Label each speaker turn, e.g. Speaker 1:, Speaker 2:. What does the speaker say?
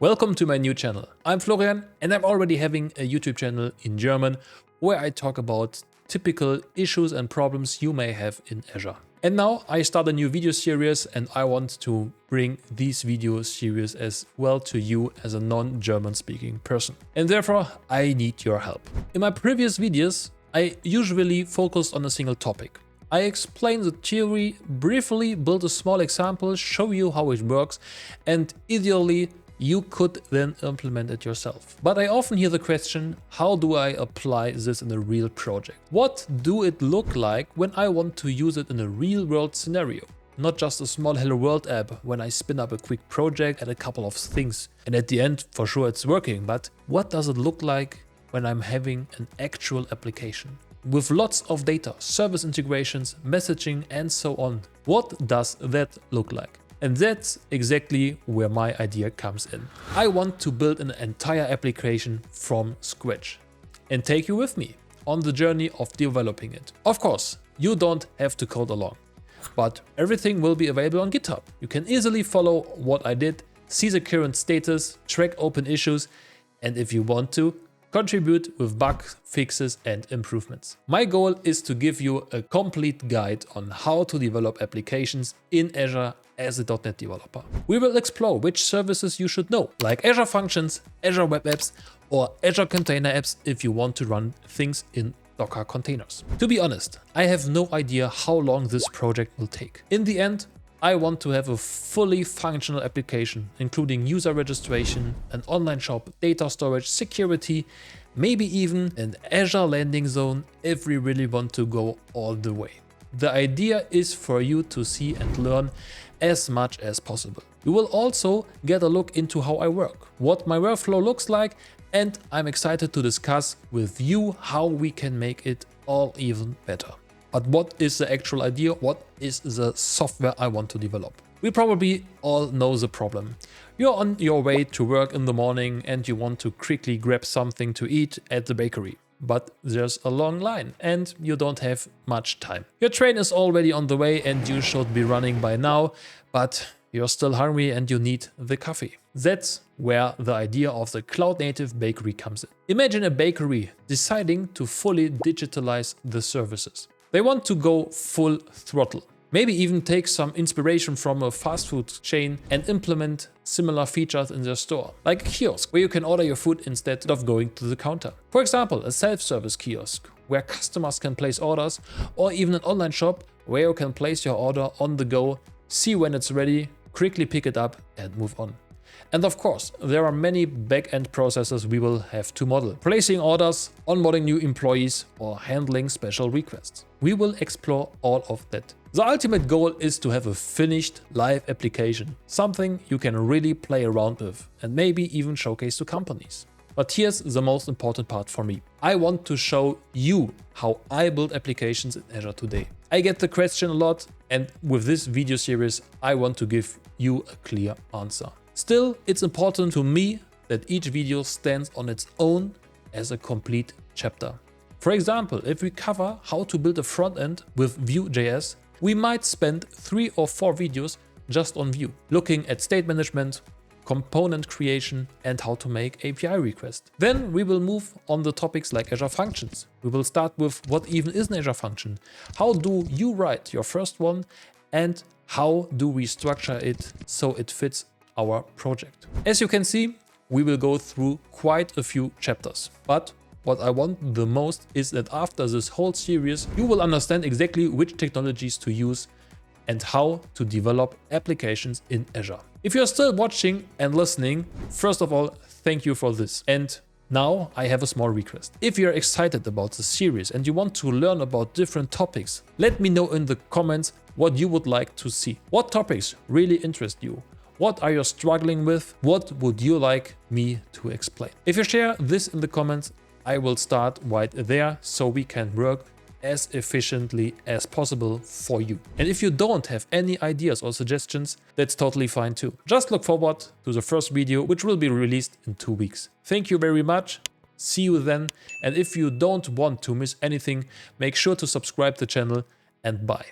Speaker 1: Welcome to my new channel. I'm Florian and I'm already having a YouTube channel in German where I talk about typical issues and problems you may have in Azure. And now I start a new video series and I want to bring these video series as well to you as a non-German speaking person. And therefore I need your help. In my previous videos, I usually focused on a single topic. I explain the theory, briefly build a small example, show you how it works, and ideally you could then implement it yourself. But I often hear the question, how do I apply this in a real project? What do it look like when I want to use it in a real world scenario? Not just a small Hello World app when I spin up a quick project and a couple of things. And at the end, for sure it's working, but what does it look like when I'm having an actual application? With lots of data, service integrations, messaging and so on. What does that look like? And that's exactly where my idea comes in. I want to build an entire application from scratch and take you with me on the journey of developing it. Of course, you don't have to code along, but everything will be available on GitHub. You can easily follow what I did, see the current status, track open issues, and if you want to, contribute with bug fixes and improvements. My goal is to give you a complete guide on how to develop applications in Azure as a .NET developer. We will explore which services you should know, like Azure Functions, Azure Web Apps, or Azure Container Apps if you want to run things in Docker containers. To be honest, I have no idea how long this project will take. In the end, I want to have a fully functional application, including user registration, an online shop, data storage, security, maybe even an Azure landing zone if we really want to go all the way. The idea is for you to see and learn as much as possible. You will also get a look into how I work, what my workflow looks like, and I'm excited to discuss with you how we can make it all even better. But what is the actual idea? What is the software I want to develop? We probably all know the problem. You're on your way to work in the morning and you want to quickly grab something to eat at the bakery. But there's a long line and you don't have much time. Your train is already on the way and you should be running by now, but you're still hungry and you need the coffee. That's where the idea of the cloud-native bakery comes in. Imagine a bakery deciding to fully digitalize the services. They want to go full throttle. Maybe even take some inspiration from a fast food chain and implement similar features in their store, like a kiosk where you can order your food instead of going to the counter. For example, a self-service kiosk where customers can place orders, or even an online shop where you can place your order on the go, see when it's ready, quickly pick it up and move on. And of course, there are many back-end processes we will have to model. Placing orders, onboarding new employees, or handling special requests. We will explore all of that. The ultimate goal is to have a finished live application, something you can really play around with and maybe even showcase to companies. But here's the most important part for me. I want to show you how I build applications in Azure today. I get the question a lot, and with this video series, I want to give you a clear answer. Still, it's important to me that each video stands on its own as a complete chapter. For example, if we cover how to build a front end with Vue.js, we might spend 3 or 4 videos just on Vue, looking at state management, component creation, and how to make API requests. Then we will move on the topics like Azure Functions. We will start with what even is an Azure Function, how do you write your first one, and how do we structure it so it fits our project. As you can see, we will go through quite a few chapters, but what I want the most is that after this whole series, you will understand exactly which technologies to use and how to develop applications in Azure. If you're still watching and listening, first of all, thank you for this. And now I have a small request. If you're excited about the series and you want to learn about different topics, let me know in the comments what you would like to see. What topics really interest you? What are you struggling with? What would you like me to explain? If you share this in the comments, I will start right there so we can work as efficiently as possible for you. And if you don't have any ideas or suggestions, that's totally fine too. Just look forward to the first video, which will be released in 2 weeks. Thank you very much. See you then. And if you don't want to miss anything, make sure to subscribe to the channel and bye.